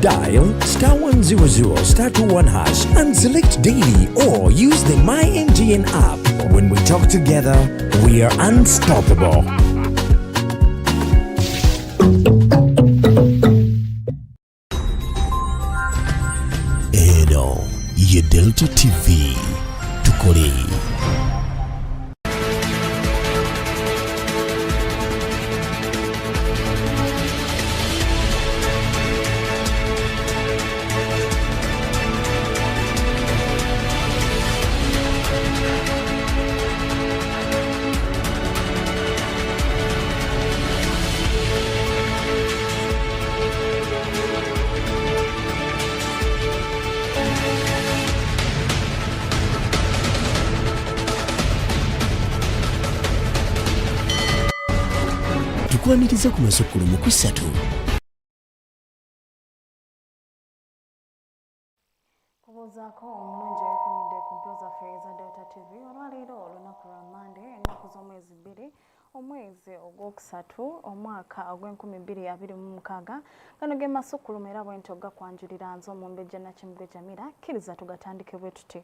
dial *100 *21 hash and select daily or use the MyNGN app. When we talk together, we are unstoppable. Eno, ye Delta TV, tukole. Tukuaniriza ku masukulu mu kusatu. Kubuzaako omulungi ebikumidde ku mpyo zaffe eza Delta TV olwaleero olunaku lwa Mande ennaku z'omwezi 2 omwezi ogwokusatu omwaka ogw'2026 gano ge masukulu era bwentyo gakwanjulira nze Omumbejja Nakimbwe Jamila kkiriza tugatandike bwe tuti.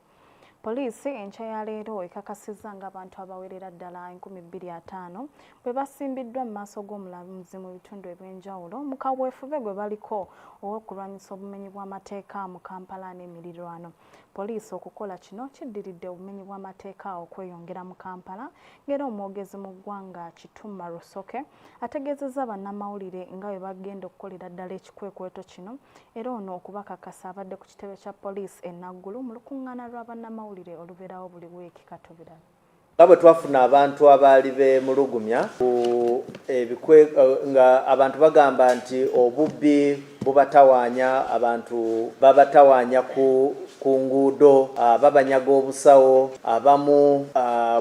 Poliisi enkya ya leero ekakasizza ng'abantu abawerera ddala 2500 bwe basimbiddwa mu maaso g'omulamuzi mu bitundu eby'enjawulo mu kaweefube gwe baliko ow'okulwanyisa obumenyi bw'amateeka mu Kampala n'emirirwano. Poliisi okukola kino kiddiridde obumenyi bw'amateeka okweyongera mu Kampala ng'era omwogezi mu ggwanga Kituma Rusoke ategeezezza bannamawulire nga bwe bagenda okukolera ddala ekikwekweto kino era ono okubakakasa abadde ku kitebe kya poliisi e Naggulu mu lukuŋŋaana lwa bannamawulire olubeerawo buli wiiki katubirala. Nga bwe twafuna abantu abaali beemulugumya nga abantu bagamba nti obubbi bubatawaanya, abantu babatawaanya ku nguudo, babanyaga obusawo, abamu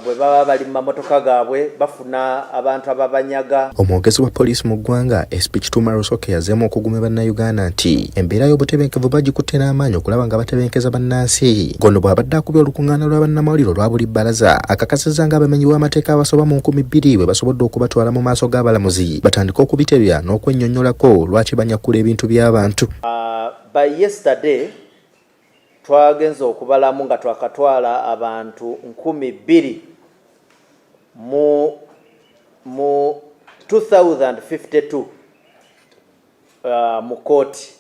bwe baba bali mu mamotoka gaabwe bafuna abantu ababanyaga. Omwogezi wa poliisi mu ggwanga SP Kituma Rusoke yazeemu okugumya bannayuganda nti embeera y'obutebenkevu bagikutte n'amaanyi okulaba nga batebenkeza bannansi. Gono bw'abadde akubye olukuŋŋaana lwa bannamawulire olwa buli bbalaza akakasizza ng'abamenyi b'amateeka abasoba mu 2,000 bwe basobodde okubatwala mu maaso g'abalamuzi batandika okubitebya n'okwennyonnyolako lwaki banyakkula ebintu by'abantu. By yesterday twagenza okubalamu nga twakatwala abantu 2,000 mu 2052 mu kooti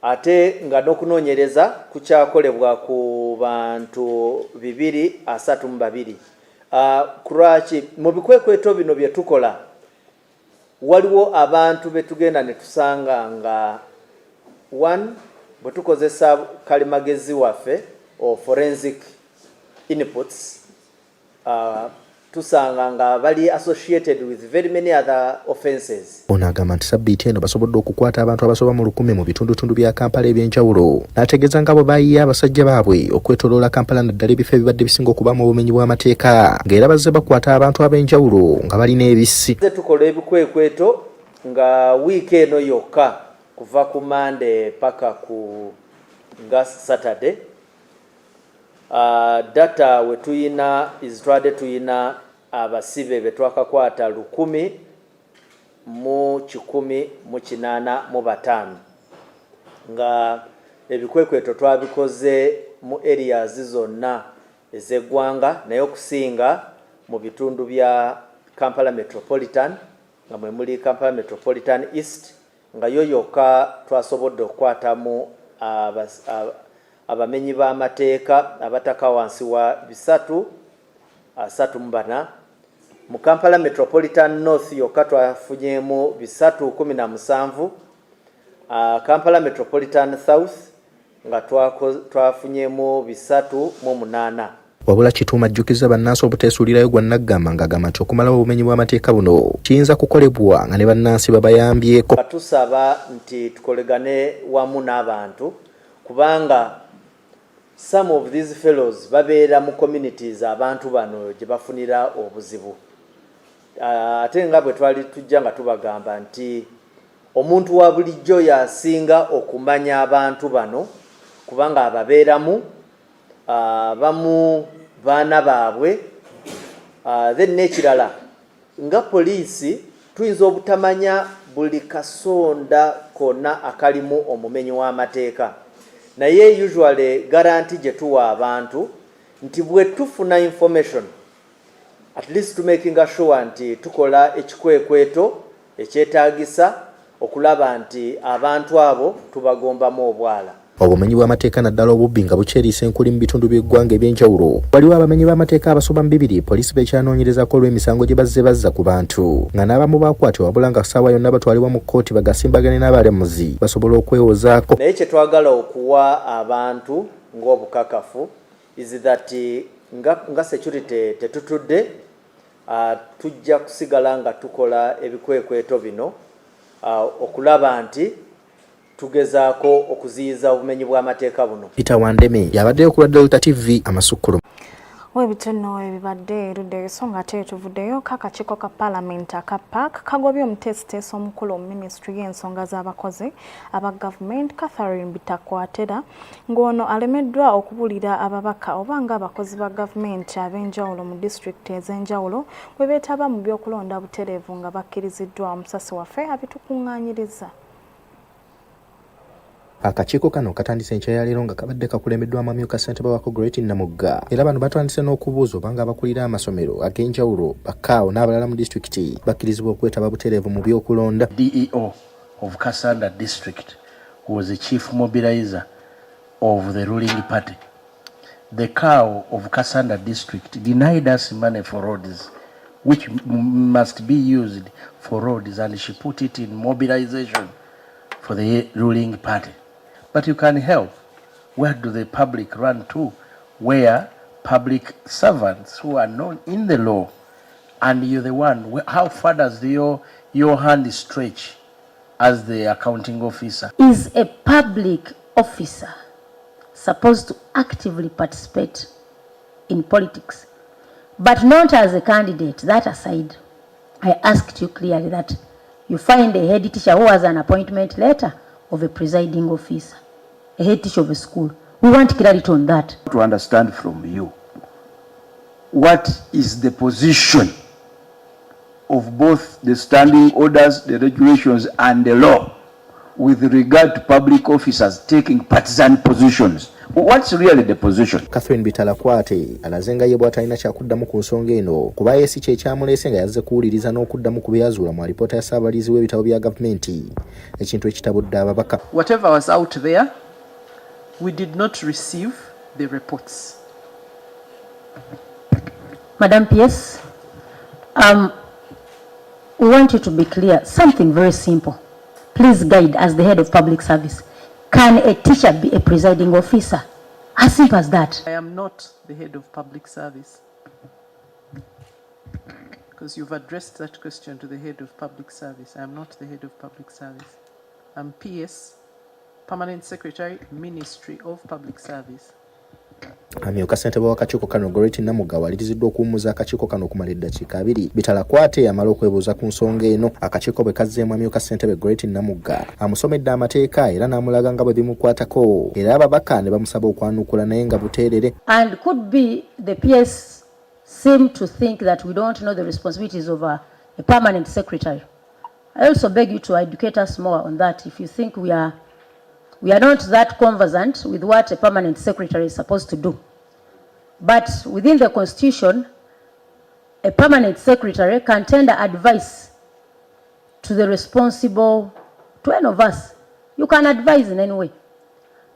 ate nga n'okunoonyereza kukyakolebwa ku bantu 232. Kuraki mu bikwekweto bino bye tukola waliwo abantu betugenda ne tusanga nga 1 bwe tukozesa kalimagezi waffe o forensic inputs tusanga nga bali associated with very many other offenses. Ono agamba nti sabbiiti eno basobodde okukwata abantu abasoba mu 1,000 mu bitundutundu bya Kampala eby'enjawulo n'ategeeza nga bwe baayiye abasajja baabwe okwetooloola Kampala naddala ebifo ebibadde bisinga okuba mu bumenyi bw'amateeka ng'era bazze bakwata abantu ab'enjawulo nga balina ebissi. Tukola ebikwekweto nga wiiki eno yokka kuva ku Monday paka ku nga Saturday. Data we tuyina Israel tuyina abasibe betwakakwata 1,185 nga ebikwekweto twabikoze mu areas zonna ez'eggwanga naye okusinga mu bitundu bya Kampala Metropolitan nga mwe muli Kampala Metropolitan East nga yoyoka twasobodde okukwatamu abamenyi b'amateeka abataka wansi wa 334. Mu Kampala Metropolitan North yokka twafunyemu 317. Kampala Metropolitan South nga twafunyemu 308. Wabula Kituma ajjukiza bannansi obuteesuulirayo gwa Naggamba ng'agamba nti okumalawo obumenyi bw'amateeka buno kiyinza kukolebwa nga ne bannansi babayambyeko. Tusaba nti tukolegane wamu n'abantu kubanga some of these fellows babeera mu communities abantu bano gye bafunira obuzibu. Ate nga bwe twali tujja nga tubagamba nti omuntu wa bulijjo yasinga okumanya abantu bano kubanga ababeeramu bamu baana baabwe. Then n'ekirala nga poliisi tuyinza obutamanya buli kasonda konna akalimu omumenyi w'amateeka naye usually guarantee gye tuwa abantu nti bwe tufuna information at least to making sure nti tukola ekikwekweto ekyetaagisa okulaba nti abantu abo tubagombamu obwala. Obumenyi bw'amateeka naddala obubbi nga bukyeriisa enkuli mu bitundu by'eggwanga eby'enjawulo. Waliwo abamenyi b'amateeka abasoba mu 200 poliisi bekyanoonyerezako olw'emisango gye bazza ku bantu nga n'abamu baakwatibwa wabula nga ssaawa yonna batwalibwa mu kkooti bagasimbagane n'abalamuzi basobola okwewozaako. Naye kye twagala okuwa abantu ng'obukakafu is that nga security tetutudde tujja kusigala nga tukola ebikwekweto bino okulaba nti tugezaako okuziyiza obumenyi bw'amateeka buno. Peter Wandeme yabaddeyo ku Delta TV Amasukkulu. Webitono ebibadde erudde ensonga ate tuvuddeyo kakakiiko ka Paalamenti aka PAC Kagobye Omuteesiteesi omukulu mu Minisitule y'ensonga z'abakozi aba gavumenti Catherine Bitakwatera ng'ono alemeddwa okubuulira ababaka oba nga abakozi ba gavumenti ab'enjawulo mu disitulikiti ez'enjawulo bwe beetaba mu by'okulonda butereevu nga bakkiriziddwa omusasi waffe abitukuŋŋaanyiriza. Akakiiko kano katandise enkya ya leero nga kabadde kakulembeddwamu amyuka ssentebe wa Kagobye Namugga era bano batandise n'okubuuza oba nga abakulira amasomero ag'enjawulo bakaawo n'abalala mu disitulikiti bakkirizibwa okwetaba butereevu mu by'okulonda. DEO of Kasanda district who was the chief mobilizer of the ruling party. The cow of Kasanda district denied us money for roads which must be used for roads and she put it in mobilization for the ruling party. But you can help. Where do the public run to? Where public servants who are known in the law and you're the one, how far does your hand stretch as the accounting officer? Is a public officer supposed to actively participate in politics, but not as a candidate? That aside, I asked you clearly that you find a head teacher who has an appointment letter of a presiding officer, a head teacher of a school. We want clarity on that. To understand from you, what is the position of both the standing orders, the regulations, and the law with regard to public officers taking partisan positions? What's really the position? Catherine Bitalakwate alaze nga ye bw'atalina kyakuddamu ku nsonga eno kuba yeesi kye kyamuleese nga yazze kuwuliriza n'okuddamu ku byazuula mu alipoota ya ssaabaliizi w'ebitabo bya gavumenti ekintu ekitabudde ababaka. Whatever was out there, we did not receive the reports. Madam PS, we want you to be clear. Something very simple. Please guide as the head of public service. Can a teacher be a presiding officer? As simple as that. I am not the head of public service. Because you've addressed that question to the head of public service. I am not the head of public service. I'm PS, Permanent Secretary, Ministry of Public Service. Amyuka ssentebe w'akakiiko kano Kagobye Namugga waliriziddwa okuwummuza akakiiko kano okumala eddakiika 2 Bitalakwate yamala okwebuuza ku nsonga eno. Akakiiko bwe kazzeemu amyuka ssentebe Kagobye Namugga amusomedde amateeka era n'amulaga nga bwe bimukwatako era ababaka ne bamusaba okwanukula naye nga buteerere. And could be the PS seem to think that we don't know the responsibilities of a permanent secretary. I also beg you to educate us more on that if you think we are not that conversant with what a permanent secretary is supposed to do. But within the Constitution, a permanent secretary can tender advice to the responsible, to any of us. You can advise in any way.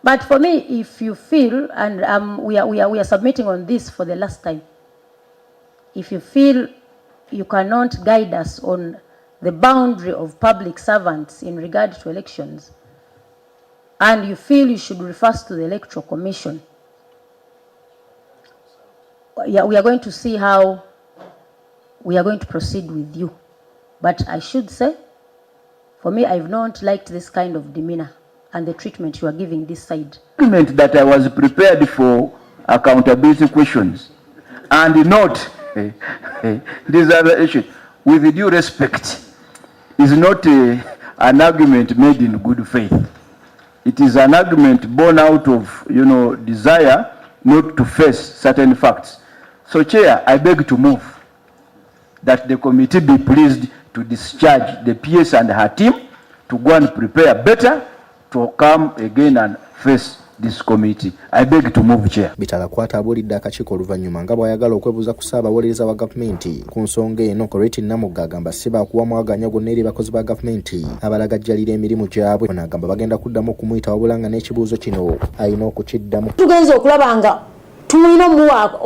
But for me, if you feel, and we are submitting on this for the last time, if you feel you cannot guide us on the boundary of public servants in regard to elections, and you feel you should refer us to the Electoral Commission, we are going to see how we are going to proceed with you. But I should say, for me, I've not liked this kind of demeanor and the treatment you are giving this side. That I was prepared for accountability questions and not these other issues. With due respect, is not an argument made in good faith. It is an argument born out of, desire not to face certain facts. So, Chair, I beg to move that the committee be pleased to discharge the PS and her team to go and prepare better to come again and face this committee. I beg to move, Chair. Bitala kwata abulidde akakiiko oluvannyuma nga bw'ayagala okwebuuza ku ssaabawolereza wa gavumenti ku nsonga eno. Coretta Namugga agamba si baakuwa mwaganya gonna eri bakozi ba gavumenti abalagajjalira emirimu gyabwe. Ono agamba bagenda kuddamu okumuyita wabula nga n'ekibuuzo kino alina okukiddamu. Tugenza okulaba nga tulina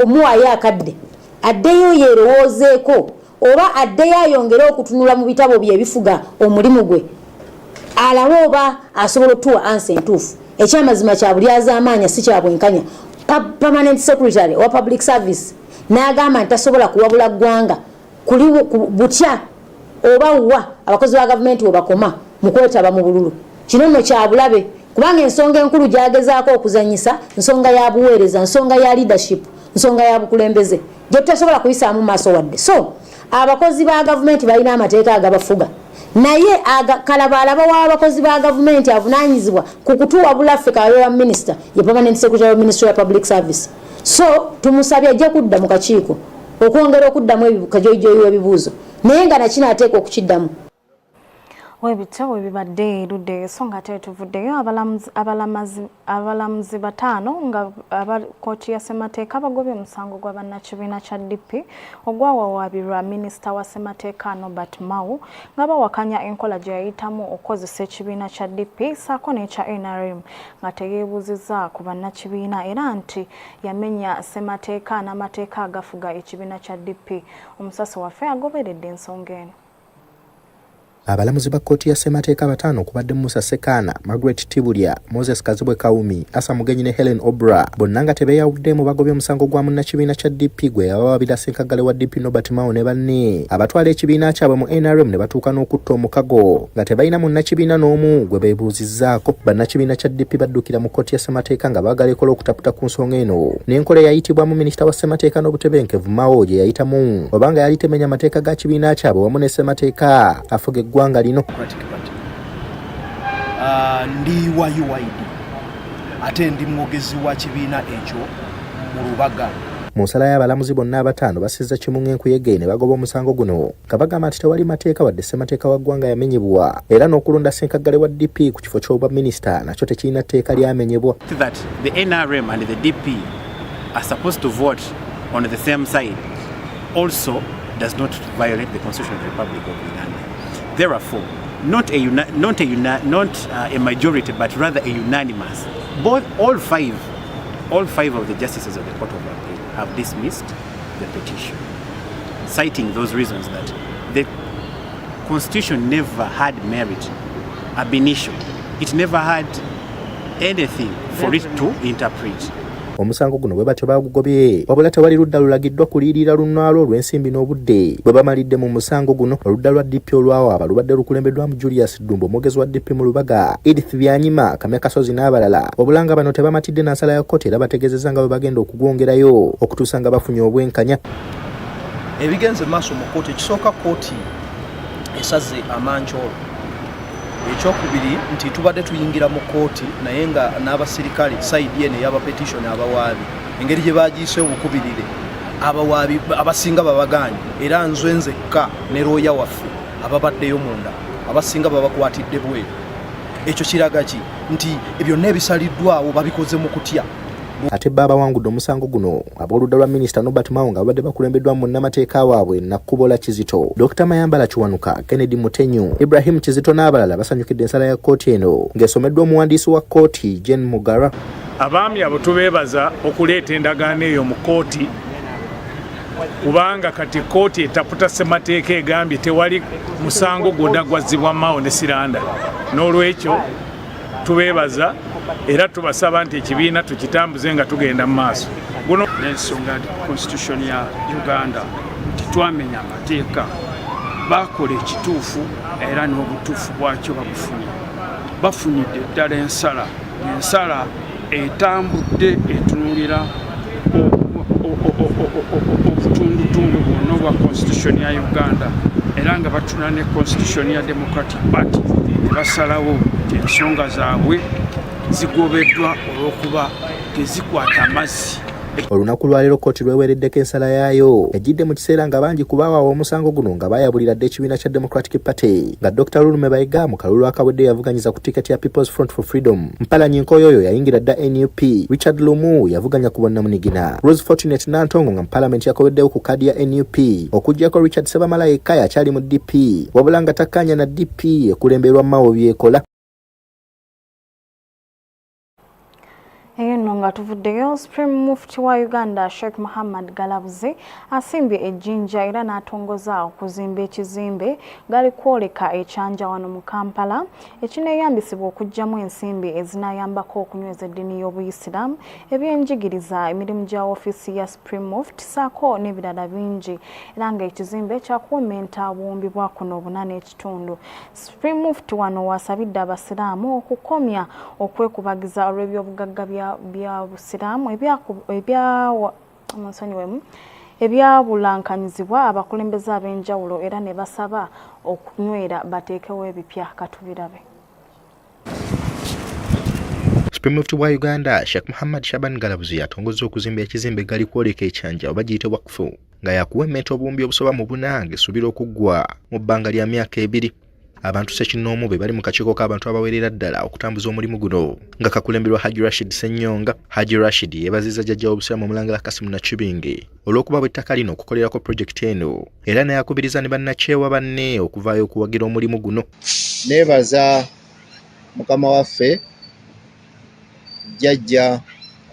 omuwaayo akadde addeyo yeerowoozeeko oba addeyo ayongere okutunula mu bitabo bye ebifuga omulimu gwe alabe oba asobola otuwa ansi entuufu. Ekyamazima kya buli azaamaanya si kya bwenkanya. Permanent Secretary wa Public Service n'agamba nti tasobola kuwabula ggwanga kuli butya oba wa abakozi ba gavumenti we bakoma mu kwetaba mu bululu. Kino nno kya bulabe kubanga ensonga enkulu gy'agezaako okuzanyisa nsonga ya buweereza, nsonga ya leadership, nsonga ya bukulembeze gye tutasobola kuyisaamu maaso wadde. So abakozi ba gavumenti balina amateeka agabafuga. Naye kalabalaba w'abakozi ba gavumenti avunaanyizibwa ku kutuwa bulaffe kabeera minisita ye Permanent Secretary of Ministry of Public Service. So tumusabye ajja kudda mu kakiiko okwongera okuddamu ebikajoyijoyi ebibuuzo naye nga nakino ateeka okukiddamu. Webitabo bibadde erudde ensonga ate tuvuddeyo abalamuzi bataano nga kkooti ya ssemateeka bagobye omusango gwa bannakibiina kya DP ogwawawaabirwa minisita wa ssemateeka Norbert Mao nga bawakanya enkola gye yayitamu okukozesa ekibiina kya DP ssaako n'ekya NRM nga teyeebuuzizza ku bannakibiina era nti yamenya ssemateeka n'amateeka agafuga ekibiina kya DP. Omusasi waffe agoberedde ensonga eno. Abalamuzi ba kkooti ya ssemateeka bataano kubadde Musa Sekaana, Margaret Tibulya, Moses Kazibwe Kawumi, Asa Mugenyi ne Helen Obra bonna nga tebeeyawuddemu bagobye omusango gwa munnakibiina kya DP gwe yabawabira ssenkaggale wa DP Norbert Mao ne banne abatwala ekibiina kyabwe mu NRM ne batuuka n'okutta omukago nga tebalina munnakibiina n'omu gwe beebuuzizzaako. Bannakibiina kya DP baddukira mu kkooti ya ssemateeka nga baagala ekola okutaputa ku nsonga eno n'enkola eyayitibwamu minisita wa ssemateeka n'obutebenkevu Mao gye yayitamu obanga yali temenya mateeka ga kibiina kyabwe wamu ne ssemateeka afuga eggwanga lino. Ndi wa UID ate ndi mwogezi wa kibiina ekyo mu Lubaga. Mu nsala y'abalamuzi bonna abataano basizza kimu ng'enkuyege ne bagoba omusango guno nga bagamba nti tewali mateeka wadde ssemateeka wa ggwanga yamenyebwa era n'okulonda ssenkaggale wa DP ku kifo ky'obwa minisita nakyo tekirina tteeka lyamenyebwa. That the NRM and the DP are supposed to vote on the same side also does not violate the Constitution of the Republic of Uganda. Therefore, not a majority, but rather a unanimous. All five of the justices of the Court of Appeal have dismissed the petition, citing those reasons that the Constitution never had merit ab initio. It never had anything for it to interpret. Omusango guno bwe batyo bagugobye wabula tewali ludda lulagiddwa kuliirira lunaalo olw'ensimbi n'obudde bwe bamalidde mu musango guno. Oludda lwa DP olwawaaba lubadde lukulembeddwamu Julius Ddumbo omwogezi wa DP mu Lubaga, Edith Byanyima, Kamya Kasozi n'abalala wabula nga bano tebamatidde na nsala ya kkooti era bategeezezza nga bwe bagenda okugwongerayo okutuusa nga bafunye obwenkanya. Ebigenze maaso mu kkooti ekisooka kkooti esaze amanjolo. Ekyokubiri nti tubadde tuyingira mu kkooti naye nga n'abasirikale sayidi eno y'abapetitioni abawaabi engeri gye baagiyise obukubirire abawaabi abasinga babaganye era nzwe nzekka ne looya waffe ababaddeyo munda abasinga babakwatidde bweru. Ekyo kiraga ki nti byonna ebisaliddwawo babikoze mu kutya. Ate baba wangudde omusango guno ab'oludda lwa minisita Norbert Mao nga babadde bakulembeddwamu munnamateeka waabwe Nakkubola Kizito, Dr. Mayambala Kiwanuka, Kennedy Mutenyu, Ibrahim Kizito n'abalala basanyukidde ensala ya kkooti eno ng'esomeddwa omuwandiisi wa kkooti Jane Mugara. Abaami abo tubeebaza okuleeta endagaano eyo mu kkooti kubanga kati kkooti etaputa ssemateeka egambye tewali musango gwonna gwazzibwa Mao ne Siranda. N'olwekyo tubeebaza era tubasaba nti ekibiina tukitambuze nga tugenda mu maaso. Guno n'ensonga Constitution ya Uganda titwamenya amateeka bakola ekituufu era n'obutuufu bwakyo babufunye. Bafunidde ddala ensala etambudde etunuulira obutundutundu bwonna obwa Constitution ya Uganda era nga batuna ne Constitution ya Democratic Party ne basalawo ensonga zaabwe zigobeddwa olw'okuba tezikwata mazzi olunaku lwaleero kkooti lweweereddeko ensala yaayo ejjidde mu kiseera nga bangi ku baawaawa omusango guno nga baayabulira dde ekibiina kya Democratic Party nga Dr. Lulume Bayiga mu kalulu akawedde yavuganyiza ku tiketi ya People's Front for Freedom. Mpalanyi Nkoyo oyo yayingira dda NUP. Richard Lumu yavuganya ku Bwannamunigina. Rose Fortunate Nantongo nga mu Parliament yakoweddewo ku kadi ya NUP okuggyako Richard Sebamalayika akyali mu DP wabula nga takkaanya na DP ekulemberwa Mao Byekola. Eno nga tuvuddeyo Supreme Mufti wa Uganda Sheikh Muhammad Galabuzi asimbye ejjinja era n'atongoza okuzimba ekizimbe gali kwoleka ekyanja wano mu Kampala ekineeyambisibwa okuggyamu ensimbi ezinayambako okunyweza eddiini y'Obuyisiraamu ebyenjigiriza emirimu gya ofiisi ya Supreme Mufti saako n'ebirala bingi era nga ekizimbe kyakuwemmenta obuwumbi bwa kuno 8.5. Supreme Mufti wano wasabidde abasiraamu okukomya okwekubagiza olw'ebyobugagga bya busiraamu ebyabulankanyizibwa abakulembeze ab'enjawulo era ne basaba okunywera bateekewo ebipya katubirabe. Supreme Mufti wa Uganda Sheikh Muhammad Shaban Galabuzi atongozza okuzimba ekizimbe gali kwoleka ekyanja oba giyite wakfu nga yakuwemmenta obuwumbi obusoba mu 4 ng'esuubira okuggwa mu bbanga lya myaka 2. Abantu ssekinnoomu be bali mu kakiiko k'abantu abawerera ddala okutambuza omulimu guno nga kakulemberwa Haji Rashid Ssennyonga. Haji Rashid yeebazizza jjajja w'obusiraamu Omulangira Kasimu Nakibinge olw'okuba bw'ettaka lino okukolerako pulojekiti eno era n'ayakubiriza ne bannakyewa banne okuvaayo okuwagira omulimu guno. Neebaza mukama waffe jjajja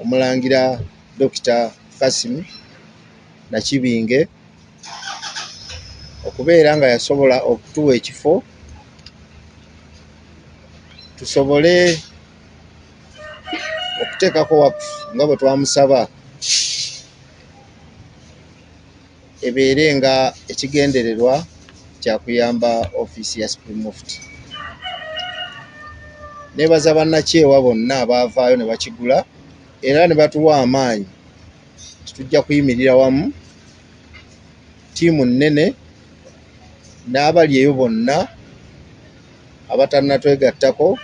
Omulangira Dr. Kasimu Nakibinge okubeera nga yasobola okutuwa ekifo tusobole okuteekako wakufu nga bwe twamusaba ebeere nga ekigendererwa kya kuyamba ofiisi ya Supreme Mufti. Neebaza bannakyewa bonna abaavaayo ne bakigula era ne batuwa amaanyi tujja kuyimirira wamu ttiimu nnene n'abali eyo bonna abatannatwegattako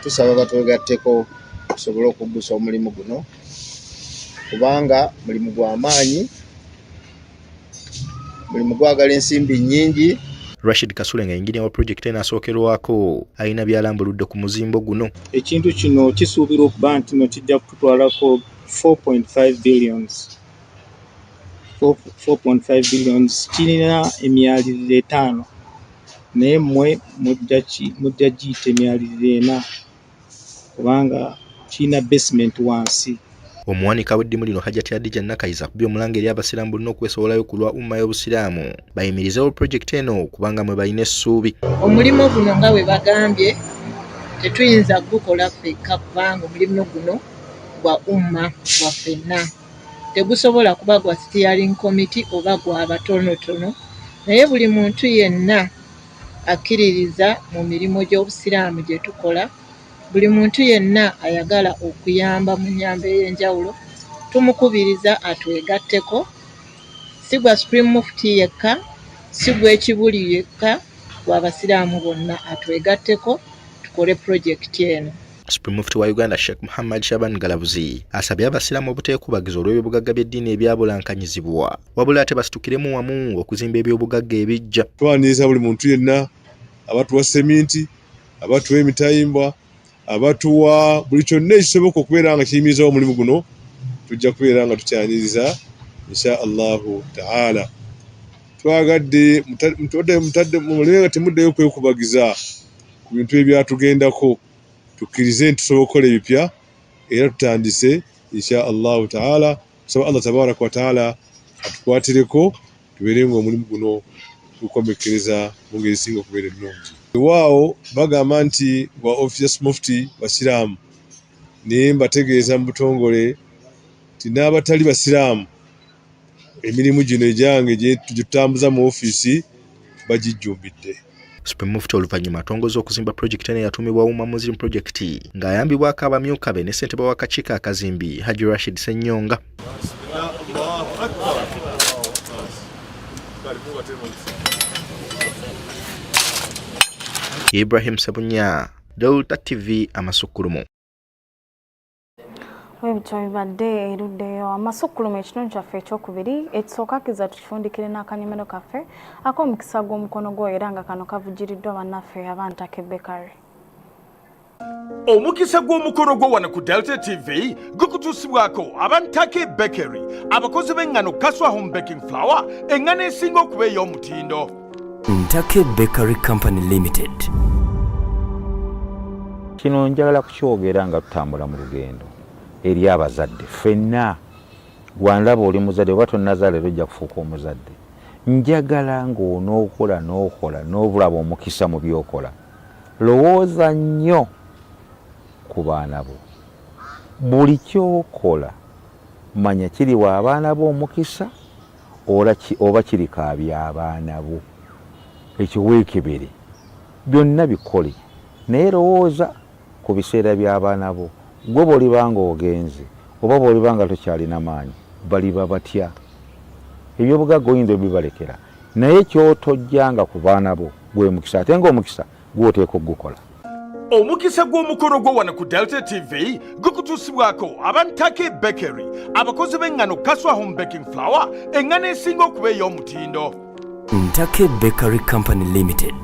tusaba batwegatteko tusobole okuggusa omulimu guno kubanga mulimu gwa maanyi, mulimu gwagala ensimbi nnyingi. Rashid Kasule nga engineer wa project eno asookerwako alina byalambuludde ku muzimbo guno. Ekintu kino kisuubirwa okuba nti no kijja kututwalako 4.5 billions. 4.5 billions kirina emyaliriro 5 naye mmwe mujja giyita emyaliriro 4 kubanga kirina basement wansi. Omuwanika w'eddimu lino Hajjati Adija Nakayiza akubye omulanga eri abasiraamu bonna okwesowolayo ku lwa umma y'obusiraamu bayimirizewo pulojekiti eno kubanga mwe balina essuubi. Omulimu guno nga bwe bagambye tetuyinza gukola ffekka kubanga omulimu guno gwa umma gwa ffenna. Tegusobola kuba gwa steering committee oba gwa batonotono naye buli muntu yenna akkiririza mu mirimu gy'obusiraamu gye tukola, buli muntu yenna ayagala okuyamba mu nnyamba ey'enjawulo tumukubiriza atwegatteko, si gwa Supreme Mufti yekka, si gw'ekibuli yekka, gwa basiraamu bonna atwegatteko tukole pulojekiti eno. Supreme Mufti wa Uganda Sheikh Muhammad Shaban Galabuzi asabye abasiraamu obuteekubagiza olw'ebyobugagga by'eddiini ebyabulankanyizibwa wabula ate basitukiremu wamu okuzimba ebyobugagga ebijja. Twaniriza buli muntu yenna abatuwa seminti, abatuwa emitayimbwa, abatuwa buli kyonna ekisoboka okubeera nga kiyimirizawo omulimu guno tujja kubeera nga tukyaniriza insha Allahu taala. Twagadde mutadde mulebe nga temuddeyo kwekubagiza ku bintu ebyatugendako tukkirize nti tusobola okukola ebipya era tutandise insha Allahu taala. Tusaba Allah tabaraka wa taala atukwatireko tubeere nga omulimu guno tukomekkereza mu ngeri esinga okubeera ennungi. Waawo bagamba nti gwa office mufti basiraamu naye mbategeeza mu butongole nti n'abatali basiraamu emirimu gino egyange gye tutambuza mu ofiisi bagijjumbidde. Supreme Mufti oluvannyuma atongozza okuzimba pulojekiti eno eyatuumibwa Umma Muslim Project ng'ayambibwako abamyuka be ne ssentebe w'akakiiko akazimbi Haji Rashid Ssennyonga. Ibrahim Sebunya, Delta TV Amasukulumu. Webito bibadde eruddeyo amasukulumu ekitundu kyaffe ekyokubiri ekisooka kiza tukifundikire n'akanyomero kaffe ak'omukisa gw'omukono gwo era nga kano kavujjiriddwa bannaffe abantake Bakery. Omukisa gw'omukono gwo wano ku Delta TV gukutuusibwako abantake Bakery, abakozi b'engano Kaswa Home Baking Flour, engano esinga okuba ey'omutindo. Ntake Bakery Company Limited. Kino njagala kukyogera nga tutambula mu lugendo eri abazadde ffenna gwandaba oli muzadde oba tonnazaala leero ojja kufuuka omuzadde. Njagala ng'onookola n'obulaba omukisa mu by'okola, lowooza nnyo ku baana bo. Buli ky'okola manya kiriwa abaana bo omukisa oba kirikaabya abaana bo. Ekyo weekebere, byonna bikole, naye lowooza ku biseera by'abaana bo. Gwe bw'olibanga ogenze oba bw'olibanga tokyalina maanyi baliba batya. Ebyobugagga oyinza obibalekera, naye kyotojjanga ku baana bo gwe mukisa, ate ng'omukisa gw'oteeka okugukola. Omukisa gw'omukono gwo wano ku Delta TV gukutuusibwako abantake Bakery, abakozi b'engano Kaswa Home Baking Flour, engano esinga okuba ey'omutindo. Ntake Bakery Company Limited.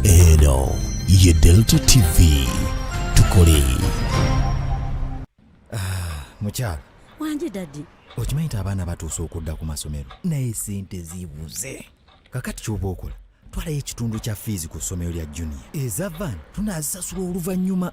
Eno ye Delta TV tukole. Mukyalo wanje dadi, okimanyi nti abaana batuuse okudda ku masomero naye sente zibuze. Kakati ky'oba okola, twalayo ekitundu kya fiizi ku ssomero lya junior. Eza van tunaazisasula oluvannyuma.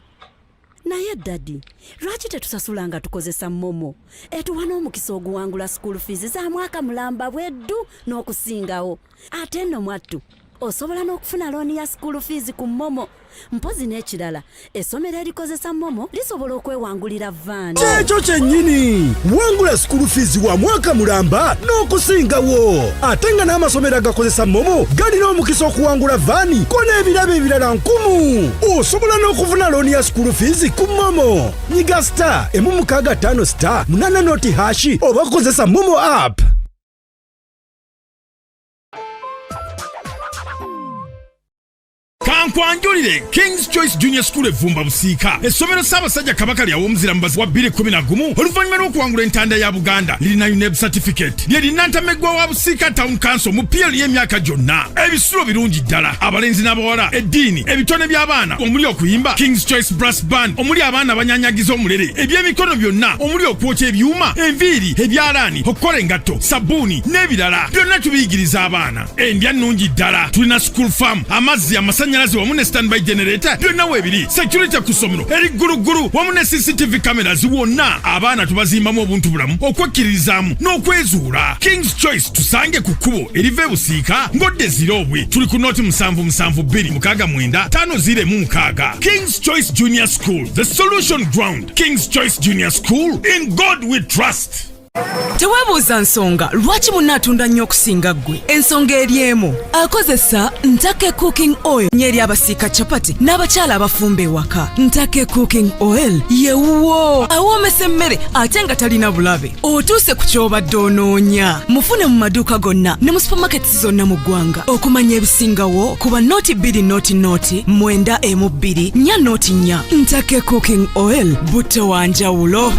naye dadi, lwaki tetusasula nga tukozesa momo etuwa n'omukisa oguwangula school fees za mwaka mulamba bweddu n'okusingawo. Ate nno mwattu osobola n'okufuna looni ya school fees ku momo. Mpozi n'ekirala, essomero erikozesa momo lisobola okwewangulira vaani. Kyekyo kyennyini, wangula school fees wa mwaka mulamba n'okusingawo. Ate nga n'amasomero agakozesa momo galina omukisa okuwangula vaani ko n'ebirabo ebirala 1000. Osobola n'okufuna looni ya school fees ku momo. Nyiga star *165 star 8 noti hashi oba kozesa momo app. Kankwanjulire King's Choice Junior School evumba busiika. Essomero Ssaabasajja Kabaka lya Omuziramubazi wa 2011 oluvannyuma lw'okuwangula entanda ya Buganda lirina UNEB certificate. Lye linnantameggwa wa Busiika Town Council mu PL y'emyaka gyonna. Ebisulo birungi ddala, abalenzi n'abawala, eddiini, ebitone by'abaana omuli okuyimba, King's Choice Brass Band omuli abaana abanyanyagiza omulere, ebyemikono byonna omuli okwokya ebyuma, enviiri, ebyalaani, okukola engatto, sabbuuni n'ebirala. Byonna tubiyigiriza abaana. Endya nnungi ddala. Tulina school farm, amazzi, amasanyalaze wamu ne standby generator byonna weebiri. Security ku ssomero eri ggulugulu wamu ne CCTV cameras wonna. Abaana tubazimbamu obuntu bulamu okwekkiririzaamu n'okwezuula. King's Choice tusange ku kkubo eriva e Busiika ng'odde Zirobwe. Tuli ku nooti 7726 King's Choice Junior School, the solution ground. King's Choice Junior School, in God we trust. Teweebuuza nsonga lwaki munna atunda nnyo okusinga ggwe. Ensonga eri emu, akozesa Ntake cooking oil nyeri abasiika chapati n'abakyala abafumba ewaka. Ntake cooking oil yewuwo awoomesa emmere ate nga talina bulabe. Otuuse ku ky'obadde onoonya. Mufune mu maduuka gonna ne mu supermarkets zonna mu ggwanga. Okumanya ebisingawo kuba nooti 2 nooti 912 4 nooti 4. Ntake cooking oil butto wa njawulo.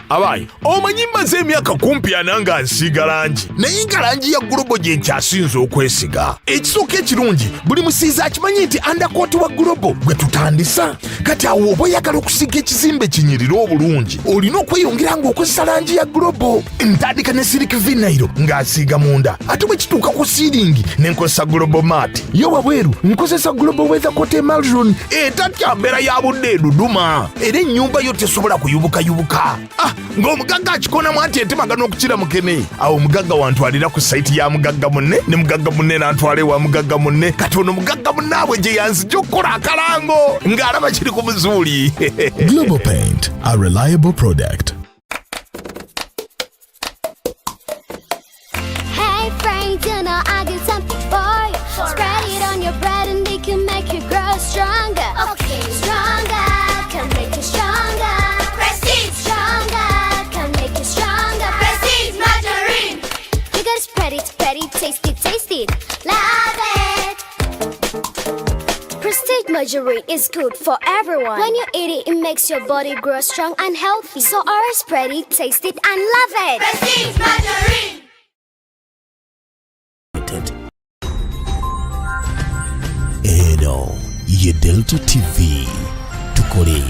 Abayi, omanyi mmaze emyaka kumpi ananga nsiiga langi, naye nga langi ya Global gye nkyasinze okwesiga. Ekisooka ekirungi buli musiizi akimanyi nti andakooti wa Global gwe tutandisa. Kati awo oba oyagala okusiga ekizimbe kinyirire obulungi olina okweyongera ng'okozesa langi ya Global. Ntandika ne Silk Vinyl ng'asiiga munda, ate bwe kituuka ku siiringi ne nkozesa Global Mat. Yo wabweru nkozesa Global Weather Coat Emulsion etatya mbeera ya budde eduduma era ennyumba yo tesobola kuyubukayubuka. Ng'omugagga akikonamu anti entemagana okukira mukene. Awo omugagga wantwalira ku sayiti ya mugagga munne ne mugagga munne n'antwala ewa mugagga munne. Kati ono mugagga munnaabwe gye yanzija okukola akalango ng'alaba kiri ku buzuuli. Global Paint, a reliable product. Hey friends, you know I got something for you. Spread it on your bread and it can make you grow stronger. Okay, stronger can make you stronger. margarine is good for everyone. When you eat it, it makes your body grow strong and healthy. So always spread it, taste it, and love it. Prestige margarine. Eno ye Delta TV tukole.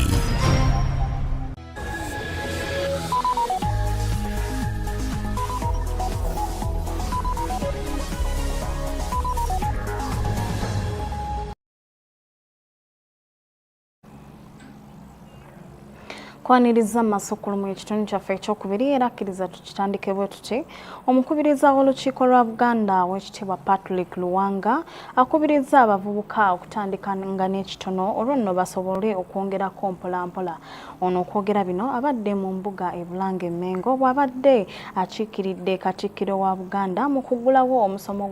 Kwaniriza amasukulu mu kitundu kyaffe ekyokubiri era akkiriza tukitandike bwe tuti. Omukubiriza w'olukiiko lwa Buganda w'ekitiibwa Patrick Luwanga akubiriza abavubuka okutandikanga n'ekitono olwo nno basobole okwongerako mpolampola. Ono okwogera bino abadde mu mbuga e Bulange Mengo bw'abadde akiikiridde Katikkiro wa Buganda mu kuggulawo omusomo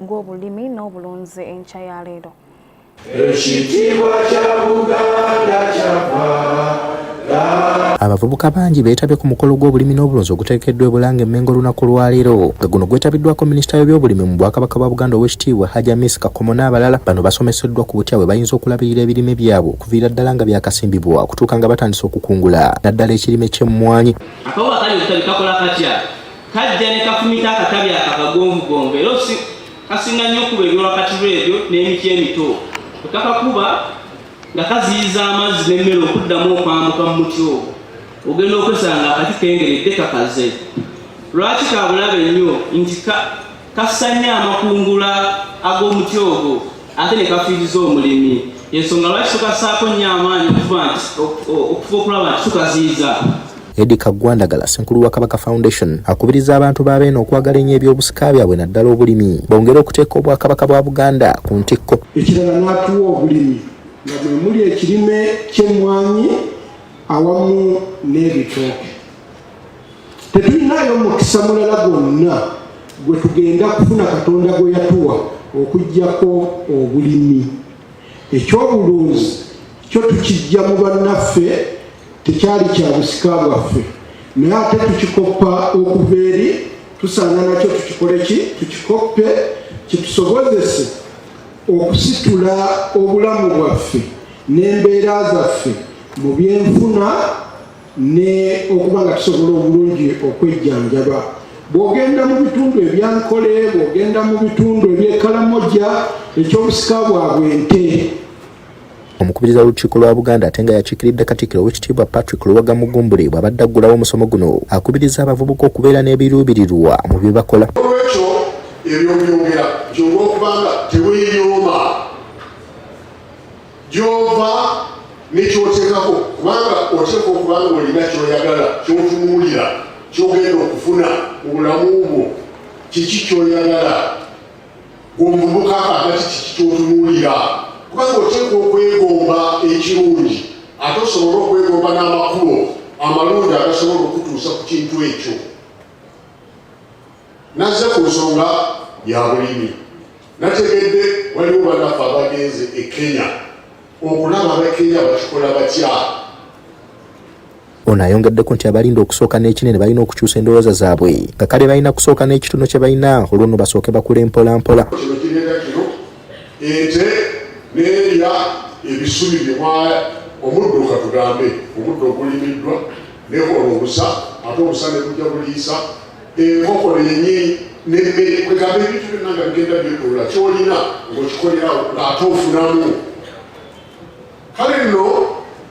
gw'obulimi n'obulunzi enkya ya leero. Ekitiibwa kya Buganda kyafa. Abavubuka bangi beetabye ku mukolo gw'obulimi n'obulunzi oguteekeddwa e Bulange Mengo olunaku lwaleero nga guno gwetabiddwako minisita w'ebyobulimi mu Bwakabaka bwa Buganda ow'ekitiibwa Hajji Hamisi Kakomo n'abalala. Bano basomeseddwa ku butya bwe bayinza okulabirira ebirime byabwe okuviira ddala nga byakasimbibwa okutuuka nga batandise okukungula naddala ekirime ky'emmwanyi. Akawuka kali obutabi kakola katya kajja ne kafumita akatabi akagonvugonvu era kasinga nnyo okuba ebyolwakati lw'ebyo n'emiti emito kakakuba nga kaziyiza amazzi n'emmere okuddamu okwambuka mu muti ogwo ogenda okwesanga akati kengeredde kakaze. Lwaki kabulabe nnyo nti kasanya amakungula ag'omuti ogwo ate ne kafiiriza omulimi. Ensonga lwaki tukasaako nnyo amaanyi okufa okulaba nti tukaziyiza. Eddie Kagwandagala Senkulu wa Kabaka Foundation akubiriza abantu b'abeene okwagala ennyo ebyobusika byabwe naddala obulimi bongere okuteeka Obwakabaka bwa Buganda ku ntikko. Ekirala n'atuwa obulimi nga mwe muli ekirime ky'emmwanyi awamu n'ebitooke. Tetulinayo mukisa mulala gwonna gwe tugenda kufuna Katonda gwe yatuwa okuggyako obulimi. Ekyobulunzi kyo tukijja mu bannaffe tekyali kya busika bwaffe naye ate tukikoppa okuva eri tusaana nakyo tukikole ki tukikoppe kitusobozese okusitula obulamu bwaffe n'embeera zaffe mu byenfuna ne okuba nga tusobola obulungi okwejjanjaba. Bw'ogenda mu bitundu ebyankole bw'ogenda mu bitundu eby'ekalamoja ekyobusika bwabwe nte. Omukubiriza w'olukiiko lwa Buganda ate nga yakiikiridde Katikkiro w'ekitiibwa Patrick Luwaga Mugumbule bw'abadde aggulawo omusomo guno akubiriza abavubuka okubeera n'ebiruubirirwa mu bye bakola. Olwekyo ebyobyongera gy'oba okubanga teweeyooma gy'ova n'ekyoteekako kubanga oteeka okubanga olina ky'oyagala ky'otunuulira ky'ogenda okufuna mu bulamu bwo kiki ky'oyagala omuvubuka akagati kiki ky'otunuulira kubanga oteeka okwegomba ekirungi ate osobola okwegomba n'amakubo amalungi agasobola okutuusa ku kintu ekyo. Nazze ku nsonga ya bulimi nategedde waliwo bannaffe abagenze e Kenya okulaba ab'Ekenya bakikola batya. Ono ayongeddeko nti abalinda okusooka n'ekinene balina okukyusa endowooza zaabwe nga kale balina kusooka n'ekitono kye balina olwo nno basooke bakule mpolampola. Kino kirenda kino ente n'erya ebisubi omuddo katugambe omuddo ogulimiddwa nekola obusa ate obusa ne gujja buliisa enkoko yennyini n'emmere kwegamba ebintu byonna nga bigenda byetoola kyolina ng'okikolera ng'ate ofunamu. Kale nno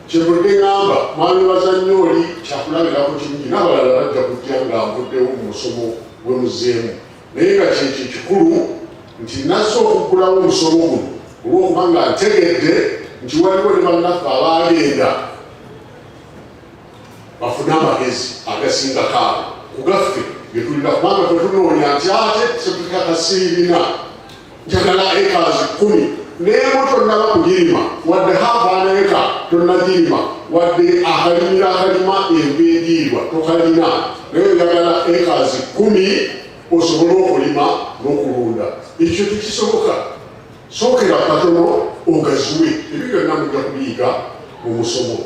kyevudde ngamba mwandibaza nnyo oli kyakulabirako kirungi n'abalala bajja kujja nga nvuddewo mu musomo gwe muzeemu naye nga kyekyo kikulu nti nazze okuggulawo omusomo guno olw'okuba nga ntegedde nti waliwo ne bannaffe abaagenda bafune amagezi agasinga kaabo ku gaffe ge tulina kubanga twetunoonya nti ate sepulika kasiirina njagala ekaazi 10 neemo tonnaba kugirima wadde haavaanaeka tonnagirima wadde akalimira akalima enviiriirwa tokalina naye oyagala ekaazi 10 osobole okulima n'okulunda. Ekyo tekisoboka. Sookera katono ogaziwe ebyo byonna mujja kubiyiga mu musomo.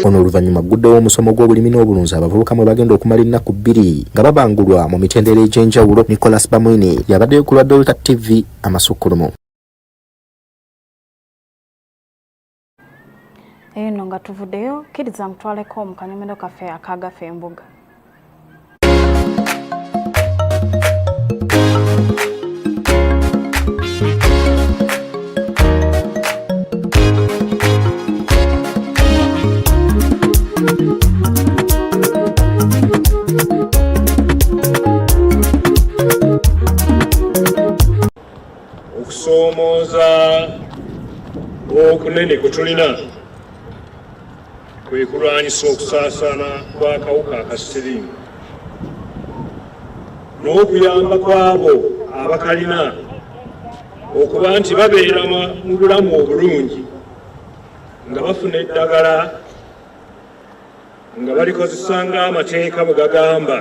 Ono oluvannyuma guddewo omusomo gw'obulimi n'obulunzi abavubuka mwe bagenda okumala ennaku 2 nga babangulwa mu mitendera egy'enjawulo. Nicholas Bamwini yabaddeyo ku lwa Delta TV Amasukulumu. Eno nga tuvuddeyo kkiriza mutwaleko mu kanyomero kaffe akagafa embuga. Okusoomooza okunene kwe tulina kwe kulwanyisa okusaasaana kw'akawuka akasiriimu n'okuyamba kw'abo abakalina okuba nti babeera mu bulamu obulungi nga bafuna eddagala nga balikozesa ng'amateeka bwe gagamba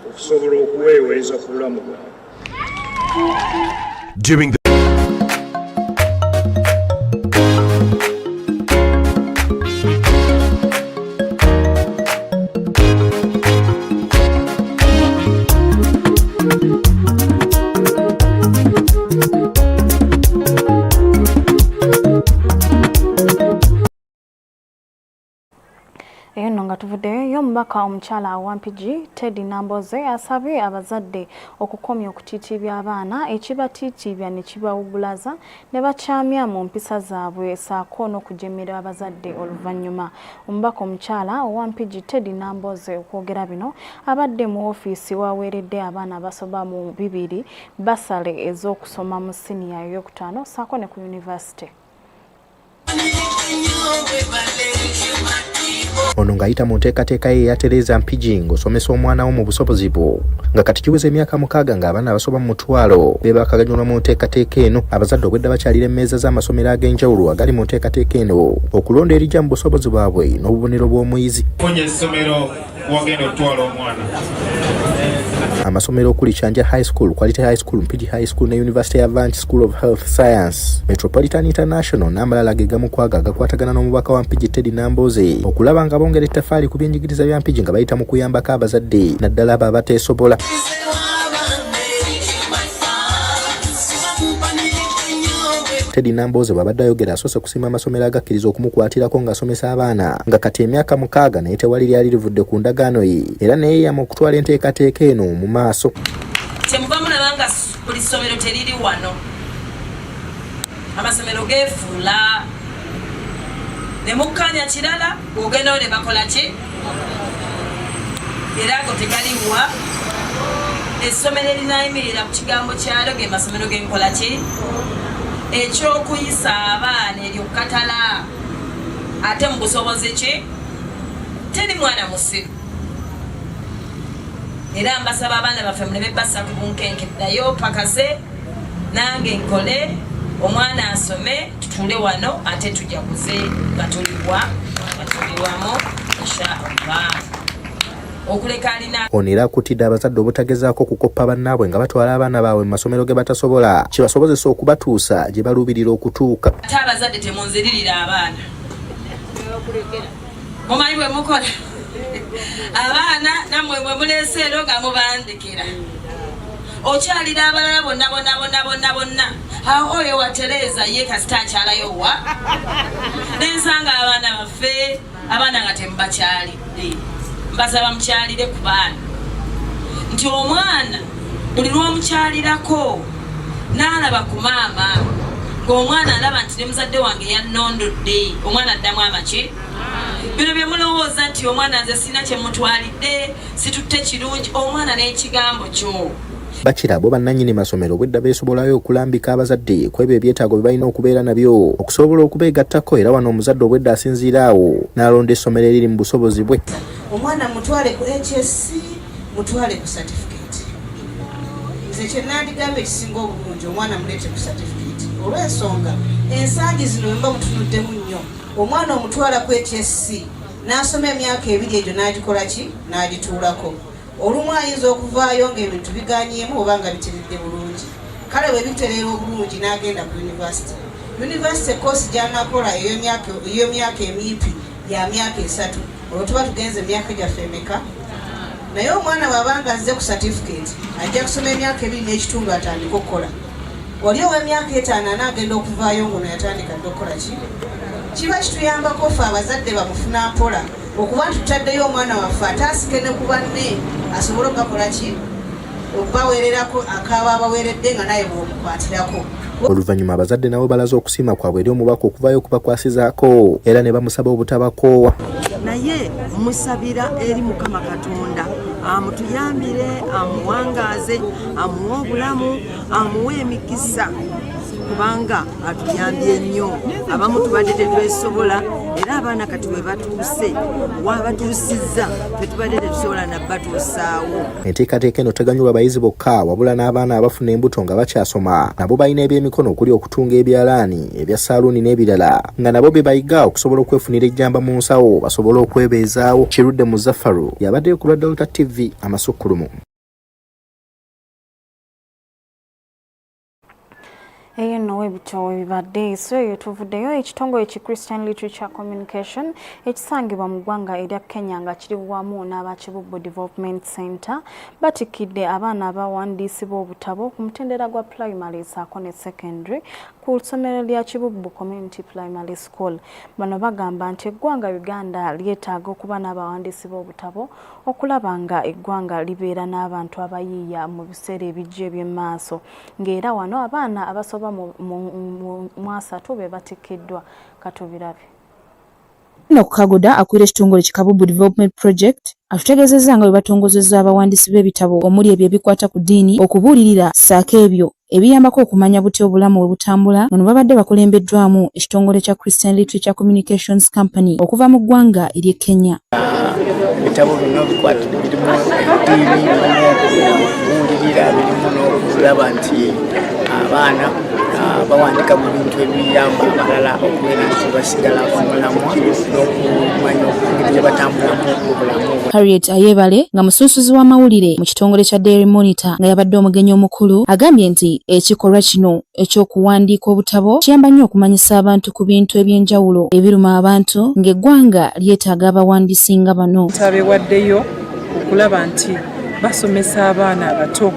okusobola okuweeweeza ku bulamu bwabwe. During the Eno nga tuvuddeyo omubaka omukyala wa Mpigi Teddy Namboze asabye abazadde okukomya okutiitibya abaana ekibatiitibya ne kibawugulaza ne bakyamya mu mpisa zaabwe saako n'okujemera abazadde oluvannyuma. Omubaka omukyala owa Mpigi Teddy Namboze okwogera bino abadde mu ofiisi waweeredde abaana basoba mu 2 basale ez'okusoma mu siniya ey'okutaano saako ne ku yunivasite. Ono ng'ayita mu nteekateeka ye eya Tereza Mpigi ng'osomesa omwana wo mu busobozi bwo nga kati kiweze emyaka 6 ng'abaana abasoba mu 12 be bakaganyulwa mu nteekateeka eno abazadde obwedda bakyalira emmeeza z'amasomero ag'enjawulo agali mu nteekateeka eno okulonda erijja mu busobozi bwabwe n'obubonero bw'omuyizi. Amasomero okuli Kyanja High School, Quality High School, Mpigi High School ne University Advanced School of Health Science, Metropolitan International n'amalala ge gamu kwaga gakwatagana n'omubaka wa Mpigi Teddy Namboze okulaba nga bongera ettaffaali ku byenjigiriza bya Mpigi nga bayita mu kuyambako abazadde naddala abo abateesobola. Teddy Namboze bw'abadde ayogera asoose kusiima amasomero agakkiriza okumukwatirako ng'asomesa abaana nga kati emyaka 6 naye tewali lyali livudde ku ndagaano ye era neyeeyama okutwala enteekateeka eno mu maaso. Kyemuva mulaba nga buli ssomero teriri wano, amasomero geefuula ne mukkanya kirala ng'ogendawo ne bakola ki era ago tegaliwa. Essomero erinayimirira ku kigambo kyalo ge masomero genkola ki ekyokuyisa abaana eryokukatala ate mu busobozi ki teri mwana musiru. Era mbasaba abaana baffe muleme bassa ku bunkenke ddayo pakase nange nkole omwana asome tutule wano ate tujaguze nga tuliwamu inshaallah. Ono era akutidde abazadde obutagezaako kukoppa bannaabwe nga batwala abaana baabwe mu masomero ge batasobola kibasobozesa okubatuusa gye baluubirira okutuuka. Ate abazadde temunziririra abaana, mumanyi bwe mukola abaana nammwe bwe muleeseero nga mubandikira okyalira abalala bonna awo oyo wa Tereza ye kasita akyalayo wa nensanga abaana baffe abaana nga temubakyalidde. Mbasaba mukyalire ku baana nti omwana buli lw'omukyalirako n'alaba ku maama ng'omwana alaba nti ne muzadde wange yannondodde omwana addamu amaki bino bye mulowooza nti omwana nze sina kye mutwalidde situtte kirungi omwana n'ekigambo kyo. Bakira abo bannannyini masomero bwedda beesobolayo okulambika abazadde ku ebyo ebyetaago bye balina okubeera nabyo okusobola okubeegattako era wano omuzadde obwedda asinziira awo n'alonda essomero eriri mu busobozi bwe. Omwana mutwale ku HSC, mutwale ku certificate. Nze kye nandigamba ekisinga obulungi omwana muleete ku certificate olw'ensonga ensangi zino mba mutunuddemu nnyo. Omwana omutwala ku HSC n'asoma emyaka 2 egyo n'agikola ki n'agituulako. Olumu ayinza okuvaayo ng'ebintu biganyeemu oba nga bitiridde bulungi. Kale bwe bitereera obulungi n'agenda ku yunivasite. Yunivasite koosi gy'anakola ey'emyaka emiipi ya myaka 3. Olwo tuba tugenze emyaka gyaffe emeka. Naye omwana bw'abanga azze ku certificate ajja kusoma emyaka 2 n'ekitundu atandika okukola. Oli ow'emyaka 5 anaagenda okuvaayo ng'ono yatandika dde okukola ki kiba kituyambako ffe abazadde bamufuna mpola okuba tutaddeyo omwana waffe ataasike ne ku banne asobole okugakola ki okubaweererako akaaba abaweeredde nga naye bw'okukwatirako. Oluvannyuma abazadde nabo balaze okusiima kwabwe eri omubaka okuvayo okubakwasizaako era ne bamusaba obutabakoowa. Naye musabira eri Mukama Katonda amutuyambire, amuwangaaze, amuwe obulamu, amuwe emikisa kubanga atuyambye nnyo. Abamu tubadde tetwesobola era abaana kati we batuuse wabatuusizza tetubadde tetusobola nabbatuusaawo. Enteekateeka eno teganyulwa bayizi bokka wabula n'abaana abafuna embuto nga bakyasoma nabo balina ebyemikono okuli okutunga ebyalaani ebya saaluuni n'ebirala nga nabo be bayiga okusobola okwefunira ejjamba mu nsawo basobole okwebeezaawo. Kirudde Muzaffaru yabaddeyo ku lwa Delta TV Amasukkulumu. Eyo nno webitowe bibadde so eyo tuvuddeyo ekitongole ki Christian Literature Communication ekisangibwa mu ggwanga erya Kenya nga kiri wamu n'abakibubbu Development Center batikidde abaana abawandiisi b'obutabo ku mutendera gwa primary saako ne secondary ku ssomero lya Kibubbu Community Primary School. Bano bagamba nti eggwanga Uganda lyetaaga okuba n'abawandiisi b'obutabo okulaba nga eggwanga libeera n'abantu abayiiya mu biseera ebijja eby'emmaaso ng'era wano abaana abasoba mu mwasatu be batikiddwa. Katubirabe. No Kagoda akwira ekitongole ki Kabubbu Development Project atutegeezezza nga bwe batongozezza abawandiisi b'ebitabo omuli ebyo ebikwata ku ddiini okubuulirira ssaako ebyo ebiyambako okumanya buti obulamu bwe butambula. Bano babadde bakulembeddwamu ekitongole kya Christian Literature Communications Company okuva mu ggwanga ery'e Kenya. Ebitabo bino bikwata birimu eddiini, birimu okubuulirira, birimu n'okulaba nti abaana bawandika mu bintu ebiyamba abalala okubeera nti basigala kumulamwa n'okumanya okugirya batambulamu obulamu. Harriet Ayebale nga musuusuzi w'amawulire mu kitongole kya Daily Monitor nga yabadde omugenyi omukulu agambye nti ekikolwa kino eky'okuwandiika obutabo kiyamba nnyo okumanyisa abantu ku bintu eby'enjawulo ebiruma abantu ng'eggwanga lyetaaga abawandiisi nga bano. Tabewaddeyo okulaba nti basomesa abaana abato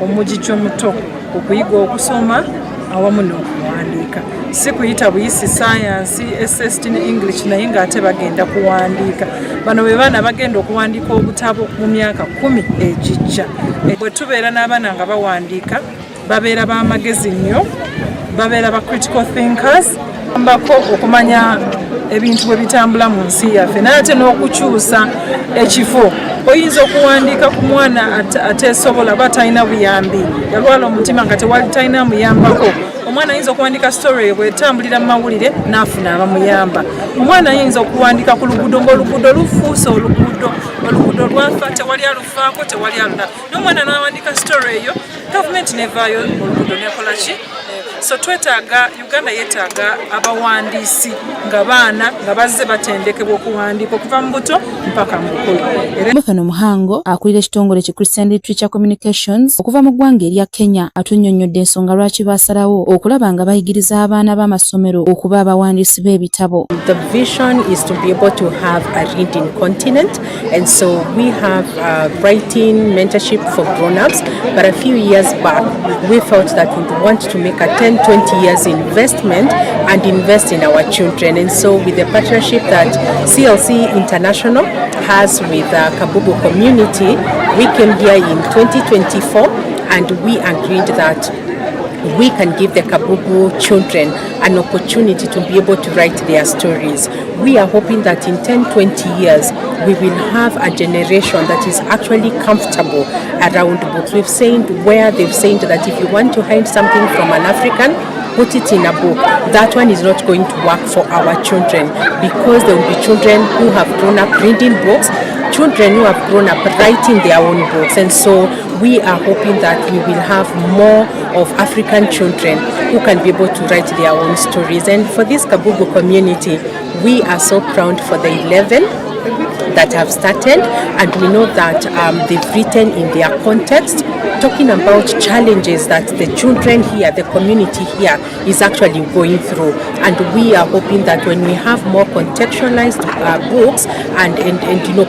omugigi omuto okuyiga okusoma awamu n'okuwandiika, si kuyita buyisi sayansi SST ne English naye ng'ate bagenda kuwandiika. Bano be baana bagenda okuwandiika obutabo mu myaka 10 egijja. Bwe tubeera n'abaana nga bawandiika babeera b'amagezi nnyo, babeera ba critical thinkers, mbako okumanya ebintu bwe bitambula mu nsi yaffe n'ate n'okukyusa ekifo. Oyinza okuwandiika ku mwana ateesobola aba talina buyambi, yalwala omutima nga tewali talina muyambako. Omwana ayinza okuwandiika story bw'etambulira mu mawulire n'afuna abamuyamba. Omwana ayinza okuwandiika ku luguudo ng'oluguudo lufuuse oluguudo lwafa tewali alufaako tewali alulaba. N'omwana n'awandiika story eyo gavumenti nevaayo oluguudo nekola ki? So twetaaga Uganda yetaaga abawandiisi nga baana nga bazze batendekebwa okuwandiika okuva mu buto mpaka mu bukulu. Mukano Muhango akulira ekitongole ki Christian Literature Communications okuva mu ggwanga erya Kenya atunnyonnyodde ensonga lwaki baasalawo okulaba nga bayigiriza abaana b'amasomero okuba abawandiisi b'ebitabo. The vision is to be able to have a reading continent, and so we have writing mentorship for grown-ups, but a few years back we felt that we want to make a 10-20 years investment and invest in our children. And so with the partnership that CLC International has with Kabubbu community, we came here in 2024 and we agreed that we can give the Kabubbu children an opportunity to be able to write their stories. We are hoping that in 10-20 years we will have a generation that is actually comfortable around books. They've said that if you want to hide something from an African, put it in a book. That one is not going to work for our children because there will be children who have grown up reading books, children who have grown up writing their own books, and so we are hoping that we will have more of African children who can be able to write their own stories. And for this Kabubbu community, we are so proud for the 11 that have started, and we know that they've written in their context talking about challenges that the children here, the community here is actually going through. And we are hoping that when we have more contextualized books and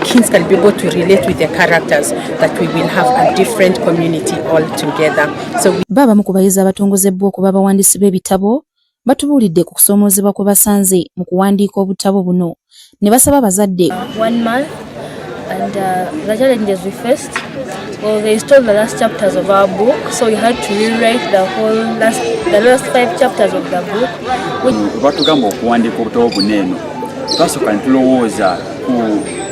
kids can be able to relate with the characters, that we will have a different community altogether. So baba mu kubayiza abatongozebbwa okuba abawandiisi b'ebitabo batubuulidde ku kusoomoozebwa kwe basanze mu kuwandiika obutabo buno ne basaba abazadde 1 month and the challenges we faced. Well, they stole the last chapters of our book, so we had to rewrite the last 5 chapters of the book. Batugamba okuwandiika obutabo buno eno twasooka ne tulowooza ku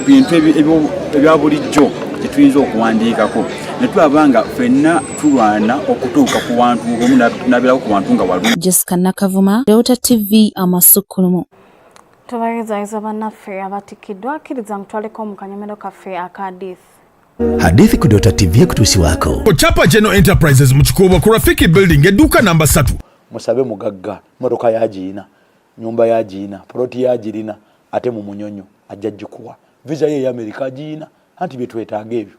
bintu ebya bulijjo kye tuyinza okuwandiikako ne tulaba nga ffenna tulwana okutuuka ku bantu omu nabeerako ku bantu nga walungi. Jessica Nakavuma, Delta TV Amasukulumu. Tubayiza bannaffe abatikiddwa akkiriza mutwaleko mu kanyomero kaffe akadithi. Hadithi ku Delta TV kutuusiwako. Ochapa General Enterprises mu Kikuubo ku Rafiki Building edduuka namba 3. Musabe mugagga, motoka yagiina, nyumba yagiina, ploti yagirina, ate mu munyonyo ajjajjikuwa. Visa ye ya Amerika agiina, anti bye twetaaga ebyo.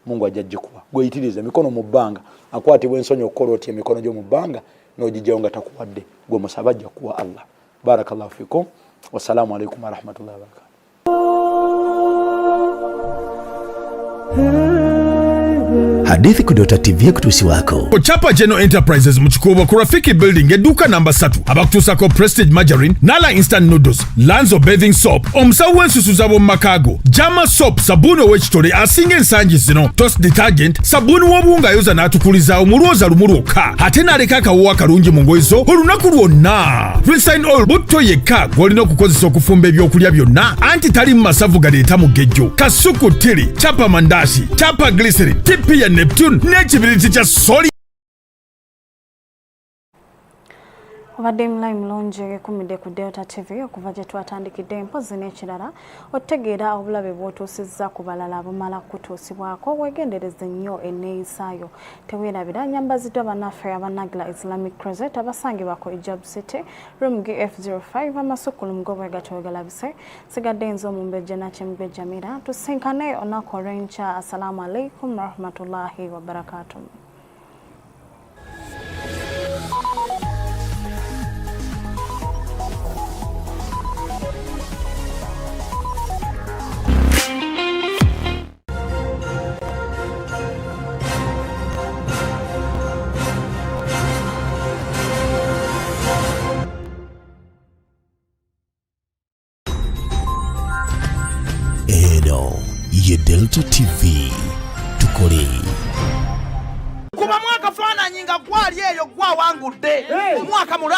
Mungu ajjajjikuwa. Gweyitiriza mikono mu bbanga, akwatibwa ensonyi okukola otya emikono gyo mu bbanga n'ogijjawo nga takuwadde. Gwe musaba ajja kuwa Allah. Barakallahu fikum. Wassalamu alaikum warahmatullahi wabarakatuh. Hadithi ku Delta TV kutuusiwako. Ochapa General Enterprises mu Kikuubo ku Rafiki Building edduuka namba 3 abakutuusako Prestige Margarine, Nala Instant Noodles, Lanzo Bathing Soap, omusawo w'ensusu z'ab'omu makaago, Jama Soap, sabbuuni ow'ekitole asinga ensangi zino, Toast Detergent, sabbuuni w'obuwunga ayoza n'atukulizaawo mu lwoza lumu lwokka, ate n'aleka akawoowa akalungi mu ngoye zo olunaku lwonna. Rinsin Oil butto yekka gw'olina okukozesa okufumba ebyokulya byonna, anti tali mu masavu galeeta mugejjo. Kasuku Tiri, Chapa Mandashi, Chapa Glycerin, Tipi ya Neptune n'ekibiriti kya soli. Obadde mulayi mulungi ekumidde ku Delta TV okuva gye twatandikidde mpozi n'ekirala otegeera obulabe bw'otuusizza ku balala abumala kutuusibwako weegendereze nnyo enneeyisaayo. Teweerabira nyambaziddwa bannaffe abanagila Islamic Crusade abasangibwako Ijab City room GF05 Amasukulumu g'obwegatwegalabise sigadde nze omumbejja Nakyembe Jamira tusinkane olunaku olw'enkya. Assalamu alaikum warahmatullahi wabarakatuh. Eno ye Delta TV tukole. Kuba mwaka fana nyinga gwali eyo gwa wangudde mwaka mula